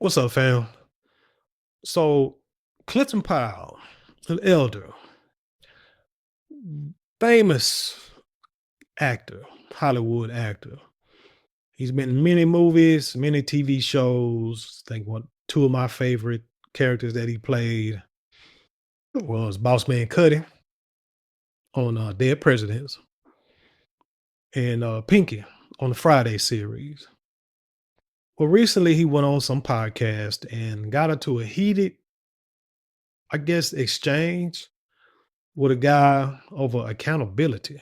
What's up, fam? So, Clifton Powell, an elder, famous actor, Hollywood actor. He's been in many movies, many TV shows. I think two of my favorite characters that he played was Boss Man Cuddy on Dead Presidents and Pinky on the Friday series. Well, recently he went on some podcast and got into a heated, I guess, exchange with a guy over accountability.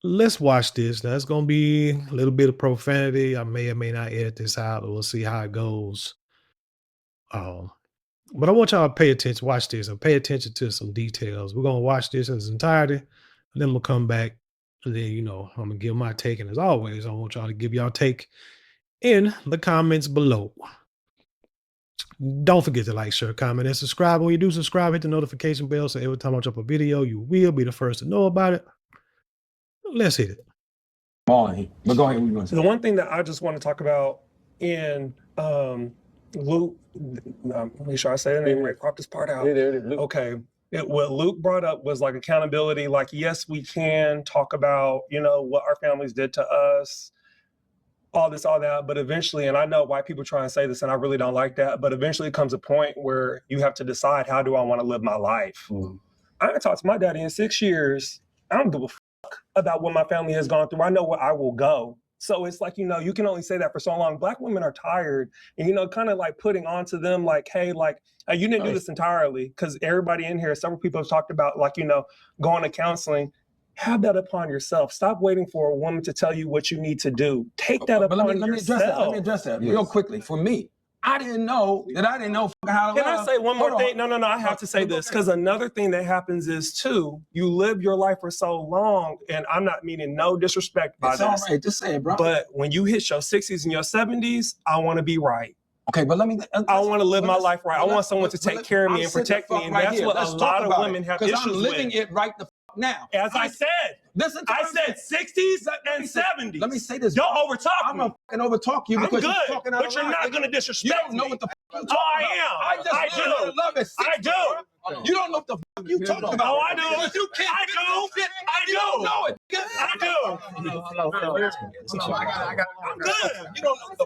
Let's watch this. Now, it's going to be a little bit of profanity. I may or may not edit this out, or we'll see how it goes. Um, but I want y'all to pay attention, watch this, and pay attention to some details. We're going to watch this in its entirety, and then we'll come back, and then, I'm going to give my take. And as always, I want y'all to give y'all take in the comments below. Don't forget to like, share, comment, and subscribe. When you do subscribe, hit the notification bell so every time I drop a video, you will be the first to know about it. Let's hit it. But go ahead. The one thing that I just want to talk about in Luke, make sure I say the name right, crop this part out. Okay. What Luke brought up was like accountability. Like, yes, we can talk about, what our families did to us, all this, all that. But eventually, and I know why people try and say this, and I really don't like that, but eventually comes a point where you have to decide, how do I want to live my life? I haven't talked to my daddy in 6 years. I don't give a about what my family has gone through. I know where I will go. So it's like, you can only say that for so long. Black women are tired and, kind of like putting onto them like, hey, like, you didn't do this entirely, because everybody in here, several people have talked about like, going to counseling. Have that upon yourself. Stop waiting for a woman to tell you what you need to do. Take that upon yourself. Let me address that real quickly. For me, I didn't know how to Can I say one more thing? No, I have to say this, because another thing that happens is, too, you live your life for so long, and I'm not meaning no disrespect by this. It's all right, just say it, bro. But when you hit your 60s and your 70s, I want to be right. Okay, but let me... I want to live my life right. I want someone to take care of me and protect me, and that's what a lot of women have issues with. Because I'm living it right the now. As I said, I said 60s and 70s. Let me say this. Don't overtalk me. I'm gonna fucking overtalk you because you're talking out of line. But you're not gonna disrespect me. You don't know what the fuck you talking about. I do. Love it. I do. You don't know what the fuck you talking about. Oh, I do. You can't. I do. I do. Know it. I do. I'm good. You don't know what the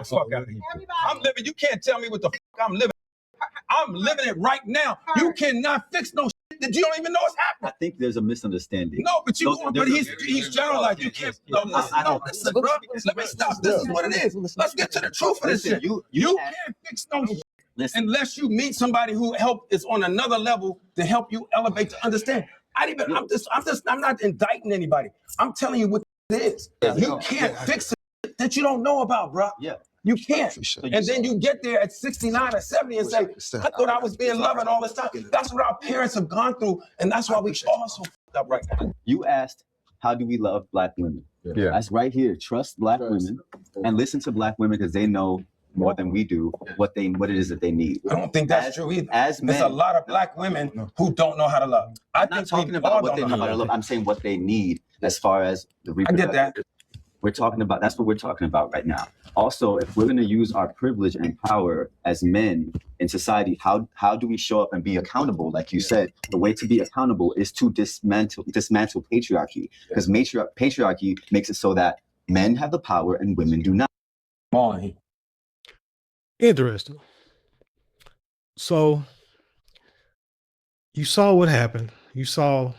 fuck out of here. I'm living. You can't tell me what the fuck I'm living. I'm living it right now. You cannot fix no shit that you don't even know is happening. I think there's a misunderstanding. No, but he's generalized. You can't. Listen, bro. Let me stop. This is what it is. Let's get to the truth of this shit. You can't fix no shit unless you meet somebody who is on another level to help you elevate to understand. I'm not indicting anybody. I'm telling you what it is. You can't fix it that you don't know about, bro. Yeah. You can't. And then you get there at 69 or 70 and say, I thought I was being loved all this time. That's what our parents have gone through. And that's why we all so fucked up right now. You asked, how do we love Black women? Yeah. That's right here. Trust Black women and listen to Black women, because they know more than we do what it is that they need. I don't think that's true either. As men, there's a lot of Black women who don't know how to love. I'm not talking about what they know how to love. I'm saying what they need as far as the reproductive. I get that. We're talking about, that's what we're talking about right now. Also, if we're going to use our privilege and power as men in society, how do we show up and be accountable? Like you said, the way to be accountable is to dismantle patriarchy, because patriarchy makes it so that men have the power and women do not. Interesting. So you saw what happened. You saw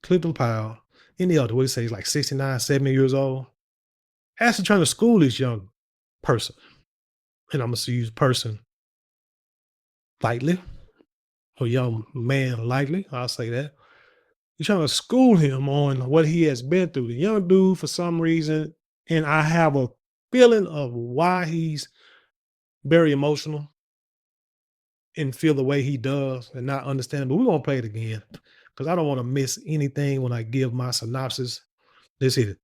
Clifton Powell in the elder, what he say, he's like 69, 70 years old. Actually trying to school this young person. And I'm going to use person lightly, or young man lightly, I'll say that. He's trying to school him on what he has been through. The young dude, for some reason, and I have a feeling of why he's very emotional and feel the way he does and not understand. But we're going to play it again because I don't want to miss anything when I give my synopsis. Let's hit it.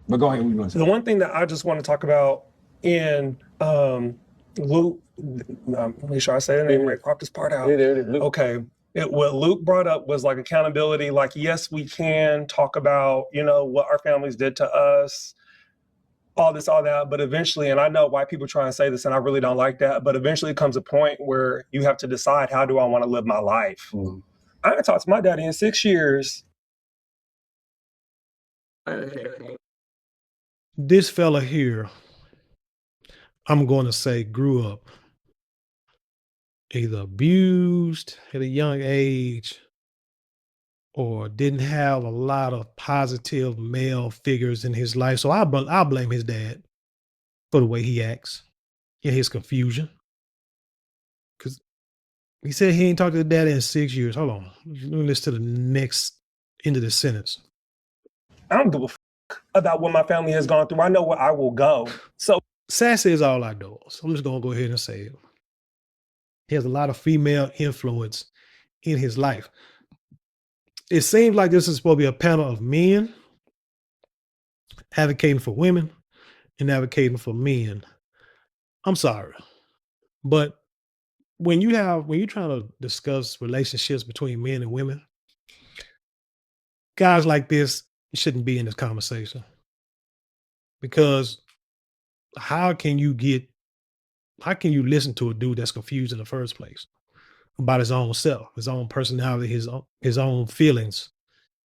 But go ahead. The one thing that I just want to talk about in Luke, make sure I say the name right, crop this part out. Okay. What Luke brought up was like accountability. Like, yes, we can talk about, what our families did to us, all this, all that. But eventually, and I know why people try and say this, and I really don't like that, but eventually comes a point where you have to decide, how do I want to live my life? I haven't talked to my daddy in 6 years. This fella here, I'm going to say, grew up either abused at a young age or didn't have a lot of positive male figures in his life. So I'll blame his dad for the way he acts and his confusion. Because he said he ain't talked to his dad in 6 years. Hold on. Let me listen to the next end of the sentence. I don't give a about what my family has gone through. I know where I will go. So Sassy is all I know. So I'm just going to go ahead and say it. He has a lot of female influence in his life. It seems like this is supposed to be a panel of men advocating for women and advocating for men. I'm sorry, but when you're trying to discuss relationships between men and women, guys like this shouldn't be in this conversation, because how can you listen to a dude that's confused in the first place about his own self, his own personality, his own feelings,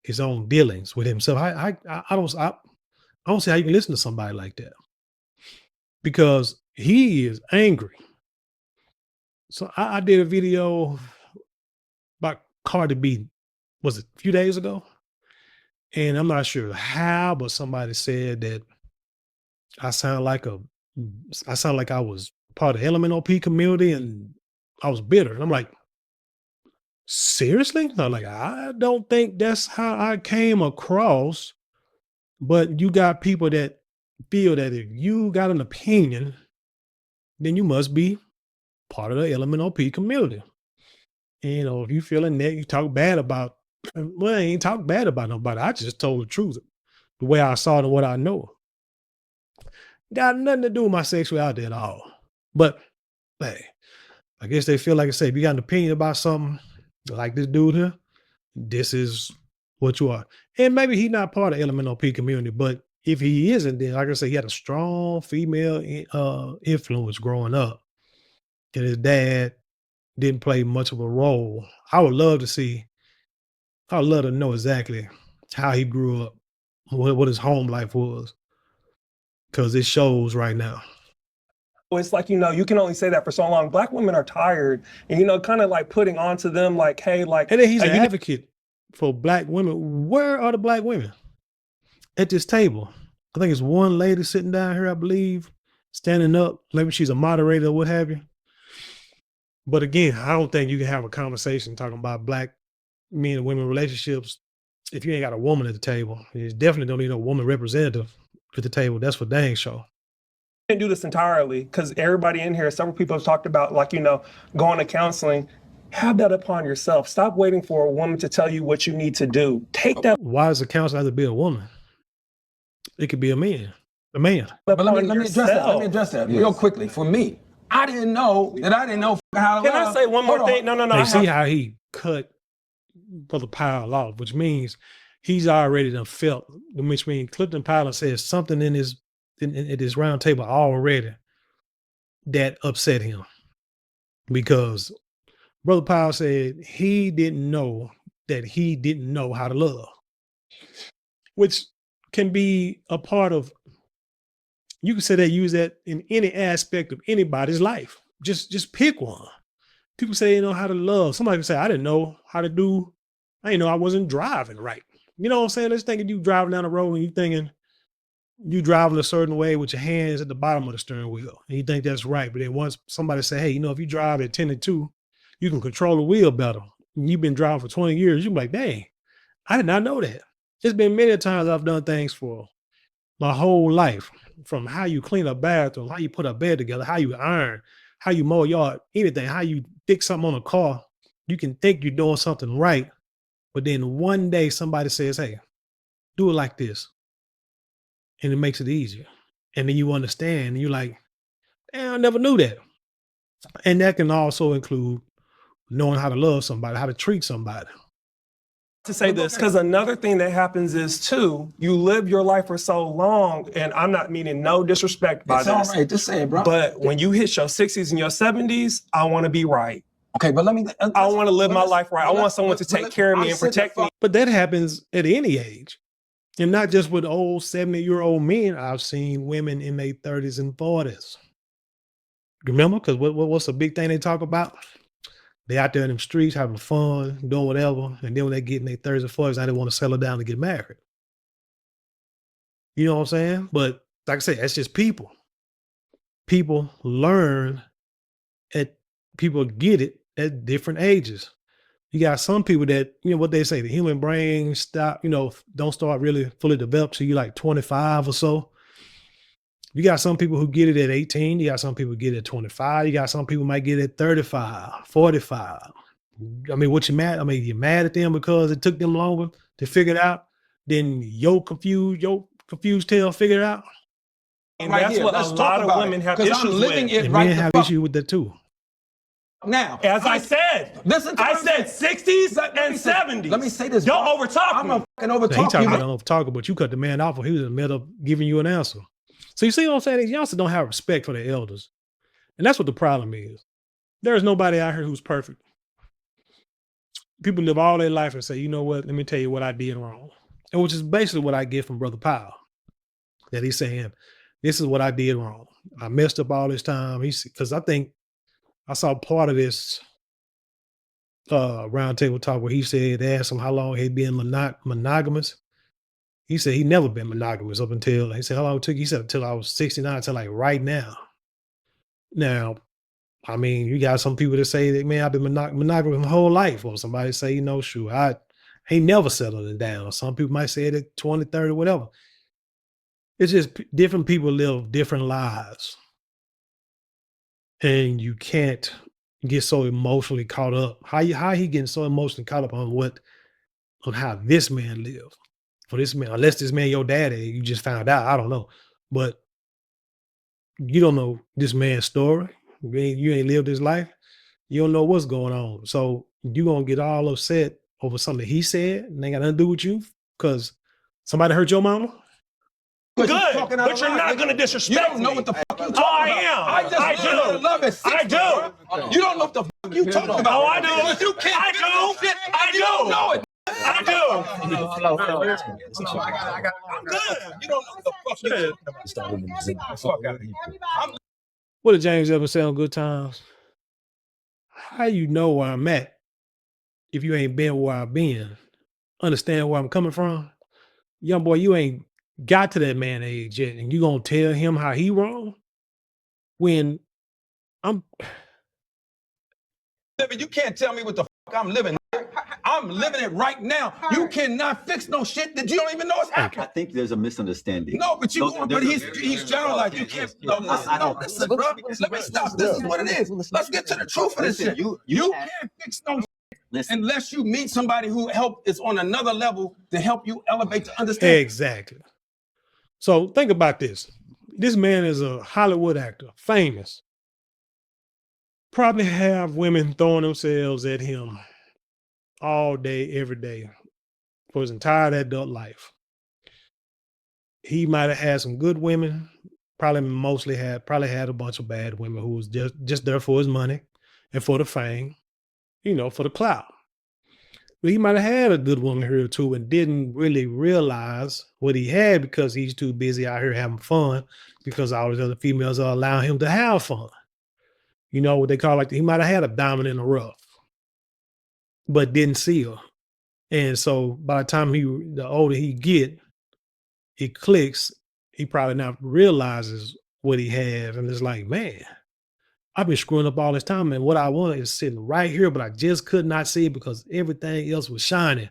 his own dealings with himself? I don't see how you can listen to somebody like that, because he is angry. So I did a video about Cardi B, was it a few days ago? And I'm not sure how, but somebody said that I sound like I was part of the LMNOP community and I was bitter. And I'm like, seriously? I'm like, I don't think that's how I came across. But you got people that feel that if you got an opinion, then you must be part of the LMNOP community. And, if you feeling that, you talk bad about, well, I ain't talk bad about nobody. I just told the truth, the way I saw it and what I know. Got nothing to do with my sexuality at all. But hey, I guess they feel like, I say, if you got an opinion about something like this dude here, this is what you are. And maybe he's not part of the LMNOP community, but if he isn't, then like I say, he had a strong female influence growing up. And his dad didn't play much of a role. I would love to know exactly how he grew up, what his home life was, because it shows right now. it's like, you can only say that for so long. Black women are tired, and, kind of like putting onto them like, hey, like, And then he's hey, an advocate for black women. Where are the black women at this table? I think it's one lady sitting down here, I believe, standing up. Maybe she's a moderator or what have you. But again, I don't think you can have a conversation talking about black men and women relationships if you ain't got a woman at the table. You definitely don't need a woman representative at the table. That's for dang sure. Can't do this entirely, because everybody in here, several people have talked about, like, going to counseling. Have that upon yourself. Stop waiting for a woman to tell you what you need to do. Take that. Why does a counselor have to be a woman? It could be a man. A man. But let me address that. Let me address that real quickly. For me, I didn't know how to Can I say one more thing? No. They see how he cut Brother Powell off, which means he's already done felt, which means Clifton Powell says something in his round table already that upset him, because Brother Powell said he didn't know that he didn't know how to love, which can be a part of, you can say that, use that in any aspect of anybody's life. Just pick one. People say they know how to love. Somebody can say, I didn't know how to do, I didn't know I wasn't driving right. You know what I'm saying? Let's think of you driving down the road and you thinking you driving a certain way with your hands at the bottom of the steering wheel. And you think that's right. But then once somebody say, hey, if you drive at 10 and 2, you can control the wheel better. And you've been driving for 20 years. You're like, dang, I did not know that. There's been many times I've done things for my whole life, from how you clean a bathroom, how you put a bed together, how you iron, how you mow a yard, anything, how you fix something on a car. You can think you're doing something right, but then one day somebody says, hey, do it like this. And it makes it easier. And then you understand, and you're like, I never knew that. And that can also include knowing how to love somebody, how to treat somebody. To say this, because another thing that happens is too, you live your life for so long, and I'm not meaning no disrespect by It's all this, right. Just say it, bro. but when you hit your 60s and your 70s, I want to be right. Okay, but let me. I want to live my life right. I want someone to take care of me and protect me. But that happens at any age. And not just with old 70-year-old men. I've seen women in their 30s and 40s. Remember? Because what's the big thing they talk about? They out there in the streets having fun, doing whatever. And then when they get in their 30s and 40s, now they want to settle down and get married. You know what I'm saying? But like I said, that's just people. People learn people get it at different ages. You got some people that, what they say, the human brain don't start really fully developed till you like 25 or so. You got some people who get it at 18. You got some people who get it at 25. You got some people might get it at 35, 45. I mean, what you mad? I mean, you're mad at them because it took them longer to figure it out. Then your confused tail figure it out. And that's what a lot of women have issues with. And men have issues with that too. Now, as I said, listen to I said 60s and 70s. Let me say this. Don't overtalk I'm me. a fucking overtalk He talking you. about overtalking, but you cut the man off or he was in the middle of giving you an answer. So you see what I'm saying? These youngsters don't have respect for their elders. And that's what the problem is. There is nobody out here who's perfect. People live all their life and say, you know what, let me tell you what I did wrong. And which is basically what I get from Brother Powell. That he's saying, this is what I did wrong. I messed up all this time. Because I think I saw part of this roundtable talk where he said, they asked him how long he'd been monogamous. He said he never been monogamous up until, he said, how long it took? He said, until I was 69, until like right now. Now, I mean, you got some people that say that, man, I've been monogamous my whole life. Or somebody say, sure, I ain't never settled it down. Some people might say it at 20, 30, whatever. It's just different people live different lives. And you can't get so emotionally caught up. How he getting so emotionally caught up on how this man lived? For this man, unless this man your daddy, you just found out. I don't know. But you don't know this man's story. You ain't lived his life. You don't know what's going on. So you're going to get all upset over something he said and ain't got nothing to do with you because somebody hurt your mama? Good, but you're not going to disrespect me. You don't know what the fuck you talking about. I am. I do. Love it. I do. You don't know what the fuck you talking about. Oh, I do. You can't I do. I do. You don't know it. I do. I'm good. You don't know what the fuck you talking about. What did James ever say on Good Times? How you know where I'm at if you ain't been where I've been? Understand where I'm coming from? Young boy, you ain't got to that man age yet, and you gonna tell him how he wrong? When you can't tell me what the fuck I'm living. I'm living it right now. You cannot fix no shit that you don't even know is happening. I think there's a misunderstanding. No, but he's generalized. You can't. Listen, bro. Let me stop. This is what it is. Let's get to the truth of this shit. You can't fix no shit unless you meet somebody who is on another level to help you elevate to understand. Exactly. So think about this. This man is a Hollywood actor, famous. Probably have women throwing themselves at him all day, every day for his entire adult life. He might have had some good women, probably had a bunch of bad women who was just there for his money and for the fame, for the clout. But he might have had a good woman here too and didn't really realize what he had because he's too busy out here having fun because all these other females are allowing him to have fun. What they call he might have had a diamond in the rough, but didn't see her. And so by the time the older he get, it clicks, he probably now realizes what he has. And it's like, man, I've been screwing up all this time. And what I want is sitting right here, but I just could not see it because everything else was shining.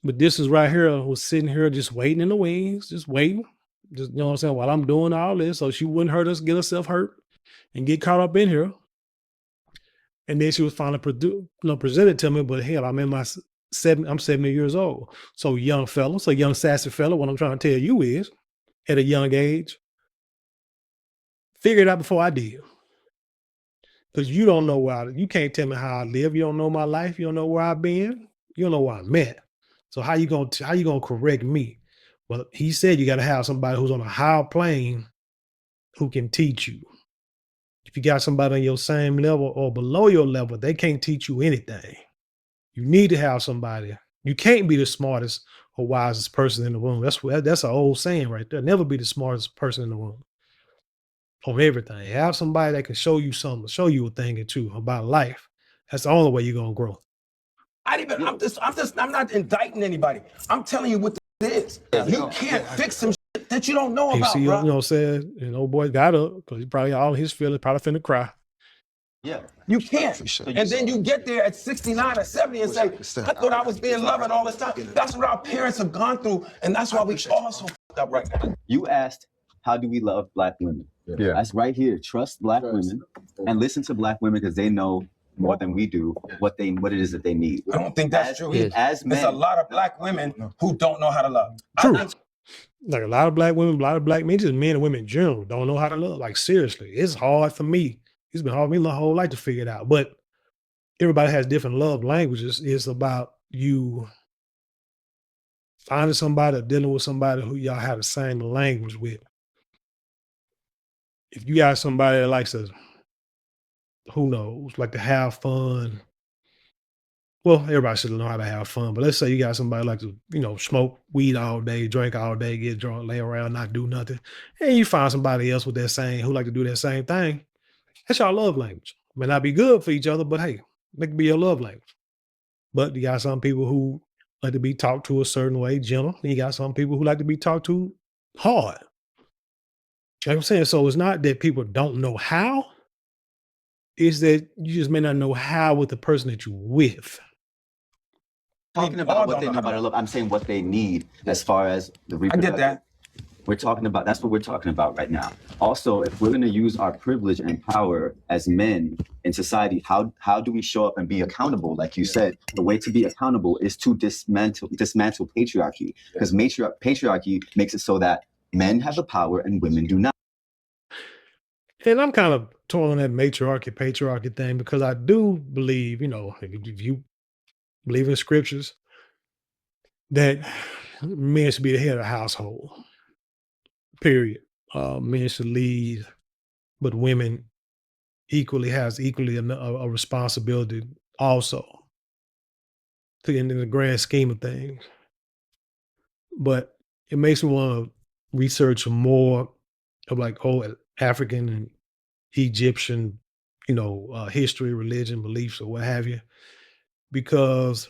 But this is right here, was sitting here just waiting in the wings, just waiting. Just, what I'm saying, while I'm doing all this, so she wouldn't get herself hurt and get caught up in here. And then she was finally presented to me, but hell, I'm 70 years old. So young sassy fella, what I'm trying to tell you is, at a young age, figure it out before I did. Because you don't know you can't tell me how I live. You don't know my life. You don't know where I've been. You don't know what I meant. So how you gonna correct me? Well, he said you got to have somebody who's on a higher plane who can teach you. If you got somebody on your same level or below your level, they can't teach you anything. You need to have somebody. You can't be the smartest or wisest person in the room. That's an old saying right there. Never be the smartest person in the room on everything. Have somebody that can show you something, show you a thing or two about life. That's the only way you're gonna grow. I'm not indicting anybody. I'm telling you what it is. You can't fix some shit that you don't know You about, see, bro. you know what I'm saying? And old boy got up because he probably all his feelings, probably finna cry. Yeah. You can't. And then you get there at 69 or 70 and say, I thought I was being loved all this time. That's what our parents have gone through. And that's why we all so fucked up right now. You asked, how do we love Black women? Yeah. That's right here. Trust Black women and listen to Black women because they know more than we do what it is that they need. I don't think that's true. As men, There's a lot of Black women who don't know how to love. True. I think Like a lot of Black women, a lot of Black men, just men and women in general, don't know how to love. Like seriously, it's hard for me. It's been hard for me my whole life to figure it out. But everybody has different love languages. It's about you finding somebody or dealing with somebody who y'all have the same language with. If you got somebody that likes to, who knows, like to have fun. Well, everybody should know how to have fun, but let's say you got somebody like to, smoke weed all day, drink all day, get drunk, lay around, not do nothing. And you find somebody else with who like to do that same thing. That's your love language. May not be good for each other, but hey, it can be your love language. But you got some people who like to be talked to a certain way, gentle. And you got some people who like to be talked to hard. You know what I'm saying? So it's not that people don't know how. It's that you just may not know how with the person that you're with. talking about what they know about love. I'm saying what they need as far as the I reproductive. get that. We're talking about, that's what we're talking about right now. Also, if we're going to use our privilege and power as men in society, how do we show up and be accountable? Like you said, the way to be accountable is to dismantle patriarchy, because patriarchy makes it so that men have the power and women do not. And I'm kind of torn on that patriarchy thing because I do believe, if you believe in scriptures, that men should be the head of the household. Period. Men should lead, but women has a responsibility also in the grand scheme of things. But it makes me want to research more of like African and Egyptian, history, religion, beliefs, or what have you. Because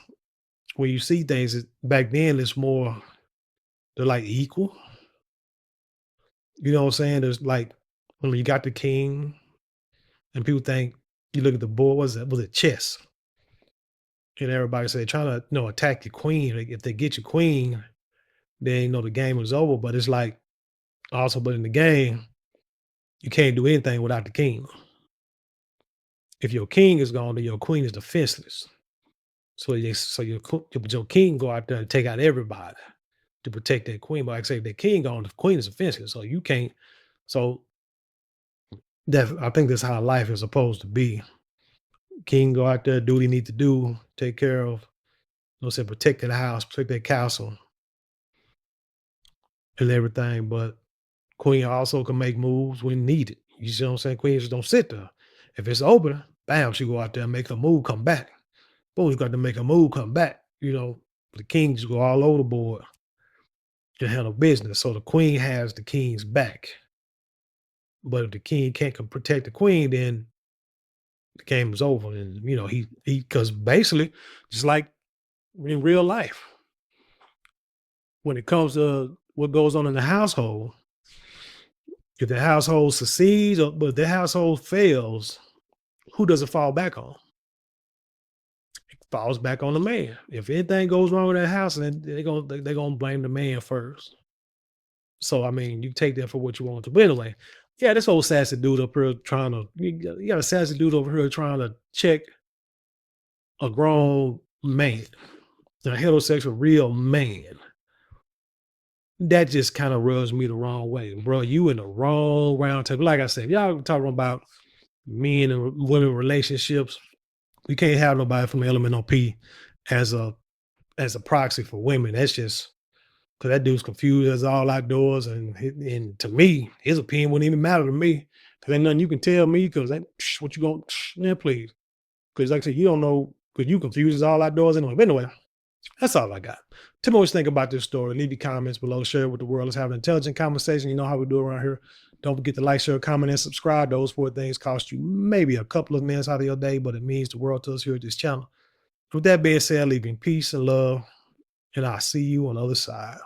when you see things back then, it's more, they're like equal. You know what I'm saying? There's like, when you got the king and people think, you look at the board, was it chess? And everybody say, trying to, attack your queen. Like, if they get your queen, then, the game is over. But it's like, but in the game, you can't do anything without the king. If your king is gone, then your queen is defenseless. So your king go out there and take out everybody to protect that queen. But like I say, if the king gone, the queen is defenseless. So you can't. So I think that's how life is supposed to be. King go out there, do what he need to do, take care of, protect that house, protect that castle, and everything. But queen also can make moves when needed. You see what I'm saying? Queen just don't sit there. If it's open, bam, she go out there and make a move, come back. Boom, you got to make a move, come back. The king just go all over the board to handle business. So the queen has the king's back. But if the king can't protect the queen, then the game is over. And, because basically, just like in real life, when it comes to what goes on in the household, if the household succeeds, but if the household fails, who does it fall back on? It falls back on the man. If anything goes wrong with that house, then they're gonna blame the man first. So I mean, you take that for what you want to. But anyway, yeah, this old sassy dude up here you got a sassy dude over here trying to check a grown man, a heterosexual real man. That just kind of rubs me the wrong way. Bro, you in the wrong round table. Like I said, y'all talking about men and women relationships. You can't have nobody from the Elemental P as a as a proxy for women. That's just because that dude's confused as all outdoors. And to me, his opinion wouldn't even matter to me. Because ain't nothing you can tell me because what you going to, yeah, please. Because like I said, you don't know, because you confused as all outdoors anyway. But anyway, that's all I got. Tell me what you think about this story. Leave your comments below. Share it with the world. Let's have an intelligent conversation. You know how we do around here. Don't forget to like, share, comment, and subscribe. Those 4 things cost you maybe a couple of minutes out of your day, but it means the world to us here at this channel. With that being said, leaving peace and love, and I'll see you on the other side.